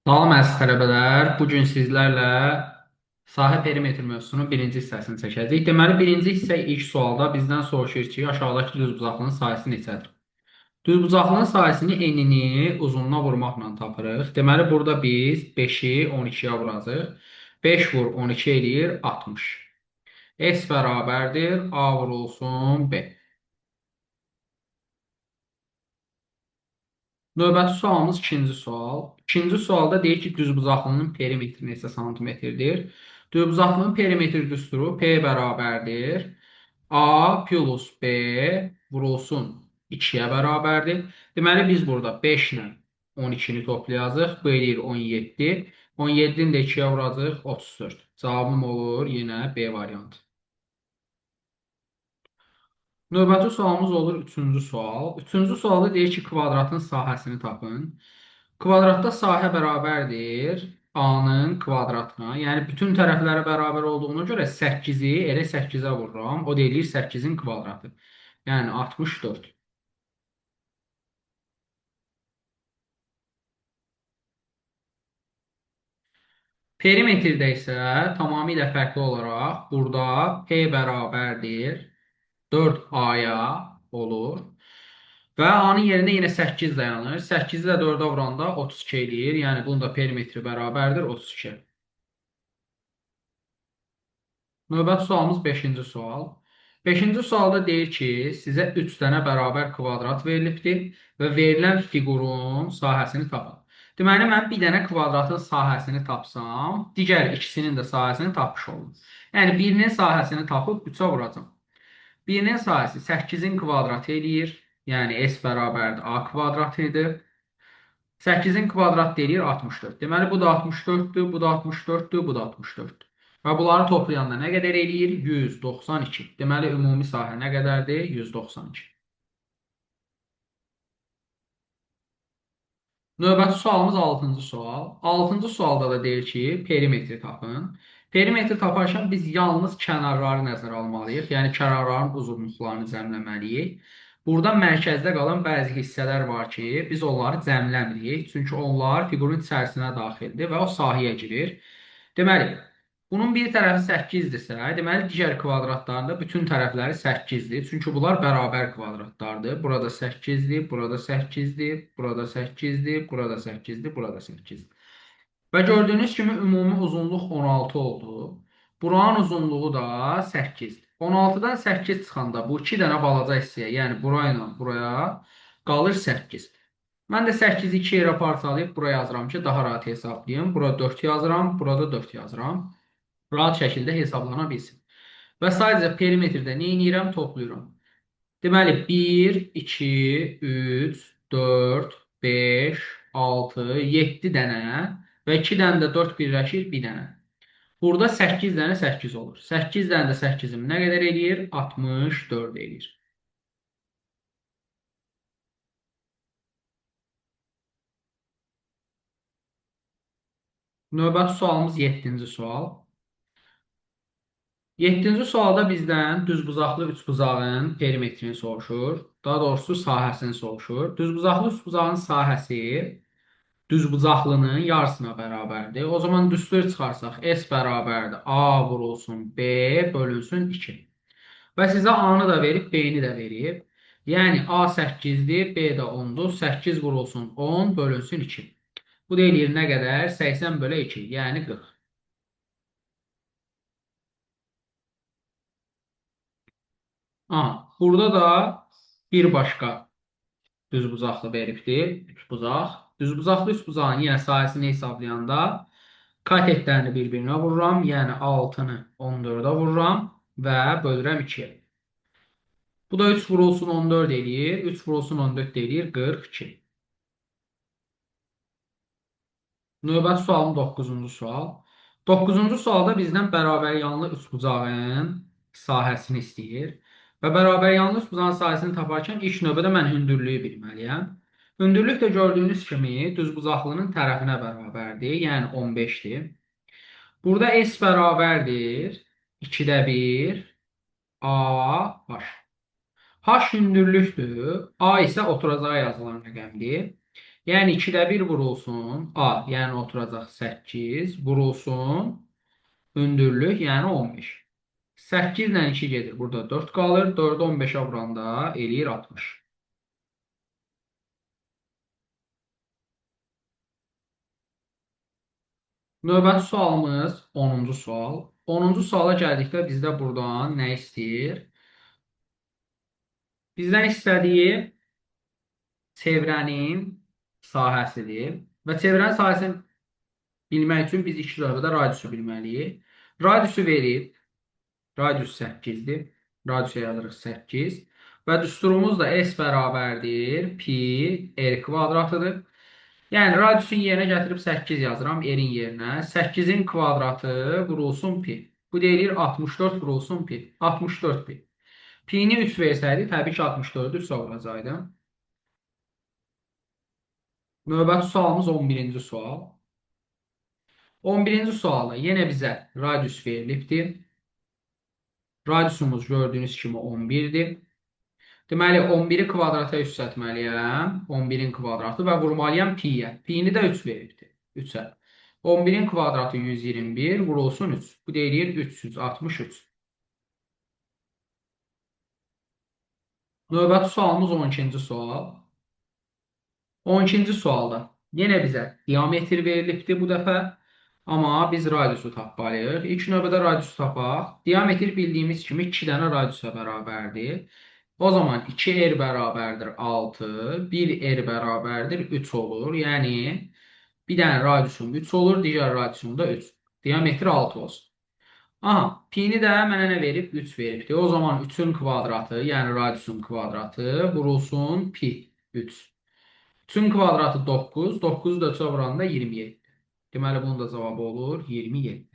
Salam əziz tələbələr, bugün sizlərlə sahə perimetr mövzusunun birinci hissəsini çəkəcəyik. Deməli, birinci hissə ilk sualda bizdən soruşur ki, aşağıdakı düzbucaqlının sahəsi neçədir? Düzbucaqlının sahəsini enini uzunluğuna vurmaqla tapırıq. Deməli, burada biz 5-i 12-yə vuracaq. 5 vur 12 eləyir 60. S bərabərdir A vurulsun B. Növbəti sualımız ikinci sual. İkinci sualda deyir ki, düzbucaqlının perimetri neçə santimetrdir? Düzbucaqlının perimetr düsturu P bərabərdir. A plus B vurulsun 2-yə bərabərdir. Deməli, biz burada 5 ilə 12-ni toplayacaq. Bu eləyir 17. 17-ni də 2-yə vuracaq 34. Cavabım olur yenə B variantı. Növbəti sualımız olur üçüncü sual. Üçüncü sualda deyir ki, kvadratın sahəsini tapın. Kvadratda sahə bərabərdir A-nın kvadratına. Yəni, bütün tərəfləri bərabər olduğuna görə 8-i elə 8-ə vururam. O deyir 8-in kvadratı. Yəni, 64. Perimetrdə isə tamamilə fərqli olaraq burada P bərabərdir 4A-ya olur. Və A-nın yerində yenə 8 dayanır. 8-i də 4-ə vuranda 32 eləyir. Yəni, bunun da perimetri bərabərdir 32. Növbəti sualımız 5-ci sual. 5-ci sualda deyir ki, sizə 3 dənə bərabər kvadrat verilibdir və verilən fiqurun sahəsini tapın. Deməli, mən bir dənə kvadratın sahəsini tapsam, digər ikisinin də sahəsini tapmış olurum. Yəni, birinin sahəsini tapıb 3-ə vuracam. Birinin sahəsi 8-in kvadratı eləyir. Yəni, S bərabərdir A kvadratıdır. 8-in kvadrat deyir 64. Deməli, bu da 64-dür, bu da 64-dür, bu da 64-dür. Və bunları toplayanda nə qədər eləyir? 192. Deməli, ümumi sahə nə qədərdir? 192. Növbəti sualımız 6-cı sual. 6-cı sualda da deyir ki, perimetri tapın. Perimetri taparkən biz yalnız kənarları nəzərə almalıyıq. Yəni, kənarların uzunluqlarını cəmləməliyik. Burada mərkəzdə qalan bəzi hissələr var ki, biz onları cəmləmirik. Çünki onlar fiqurun içərisinə daxildir və o sahəyə girir. Deməli, bunun bir tərəfi 8-dirsə, deməli, digər kvadratlarında bütün tərəfləri 8-dir. Çünki bunlar bərabər kvadratlardır. Burada 8-dir, burada 8-dir, burada 8-dir, burada 8-dir, burada 8-dir. Və gördüyünüz kimi ümumi uzunluq 16 oldu. Buranın uzunluğu da 8-dir. 16-dan 8 çıxanda bu 2 dənə balaca hissəyə, yəni bura ilə buraya qalır 8. Mən də 8-i 2 yerə parçalayıb buraya yazıram ki, daha rahat hesablayım. Burada 4 yazıram, burada 4 yazıram. Rahat şəkildə hesablana bilsin. Və sadəcə perimetrdə nə edirəm? Toplayıram. Deməli, 1, 2, 3, 4, 5, 6, 7 dənə və 2 dənə də 4 birləşir 1 dənə. Burada 8 dənə 8 olur. 8 dənə də 8-im nə qədər eləyir? 64 eləyir. Növbəti sualımız 7-ci sual. 7-ci sualda bizdən düzbucaqlı üçbucağın perimetrini soruşur. Daha doğrusu sahəsini soruşur. Düzbucaqlı üçbucağın sahəsi düzbucaqlının yarısına bərabərdir. O zaman düstur çıxarsaq S bərabərdir. A vurulsun B bölünsün 2. Və sizə A-nı da verib, B-ni də verib. Yəni A 8-dir, B də 10-dur. 8 vurulsun 10 bölünsün 2. Bu da eləyir nə qədər? 80 bölü 2, yəni 40. Burada da bir başqa düzbucaqlı veribdir. Üçbucaq. Düzbucaqlı üçbucağın yenə sahəsini hesablayanda katetlərini bir-birinə vururam. Yəni 6-nı 14-ə vururam və bölürəm 2-yə. Bu da 3 vurulsun 14 eləyir. 3 vurulsun 14 eləyir 42. Növbəti sualım 9-cu sual. 9-cu sualda bizdən bərabər yanlı üçbucağın sahəsini istəyir. Və bərabər yanlı üçbucağın sahəsini taparkən ilk növbədə mən hündürlüyü bilməliyəm. Hündürlük də gördüyünüz kimi düzbucaqlının tərəfinə bərabərdir, yəni 15-dir. Burada S bərabərdir 2-də 1 A H. H hündürlükdür, A isə oturacağı yazılan rəqəmdir. Yəni 2-də 1 vurulsun A, yəni oturacaq 8, vurulsun hündürlük, yəni 15. 8 ilə 2 gedir. Burada 4 qalır. 4-ü 15-ə vuranda eləyir 60. Növbəti sualımız 10-cu sual. 10-cu suala gəldikdə bizdə buradan nə istəyir? Bizdən istədiyi çevrənin sahəsidir. Və çevrənin sahəsini bilmək üçün biz ilk növbədə radiusu bilməliyik. Radiusu verib, radius 8-dir. Radiusa yazırıq 8. Və düsturumuz da S bərabərdir pi r kvadratıdır. Yəni radiusun yerinə gətirib 8 yazıram r-in yerinə. 8-in kvadratı vurulsun pi. Bu deyilir 64 vurulsun pi. 64 pi. Pi-ni 3 versəydi, təbii ki 64-ü 3 vuracaqdı. Növbəti sualımız 11-ci sual. 11-ci sualda yenə bizə radius verilibdir. Radiusumuz gördüyünüz kimi 11-dir. Deməli, 11-i kvadrata yüksəltməliyəm. 11-in kvadratı və vurmalıyam pi-yə. Pi-ni də 3 veribdir. 3-ə. 11-in kvadratı 121 vurulsun 3. Bu deyilir 363. Növbəti sualımız 12-ci sual. 12-ci sualda yenə bizə diametr verilibdir bu dəfə. Amma biz radiusu tapmalıyıq. İlk növbədə radiusu tapaq. Diametr bildiyimiz kimi 2 dənə radiusa bərabərdir. O zaman 2r bərabərdir 6, 1r bərabərdir 3 olur. Yəni, bir dənə radiusum 3 olur, digər radiusum da 3. Diametri 6 olsun. Aha, pi-ni də mənə nə verib? 3 veribdir. O zaman 3-ün kvadratı, yəni radiusun kvadratı vurulsun pi 3. 3-ün kvadratı 9, 9-u da 3-ə vuranda 27. Deməli, bunun da cavabı olur 27.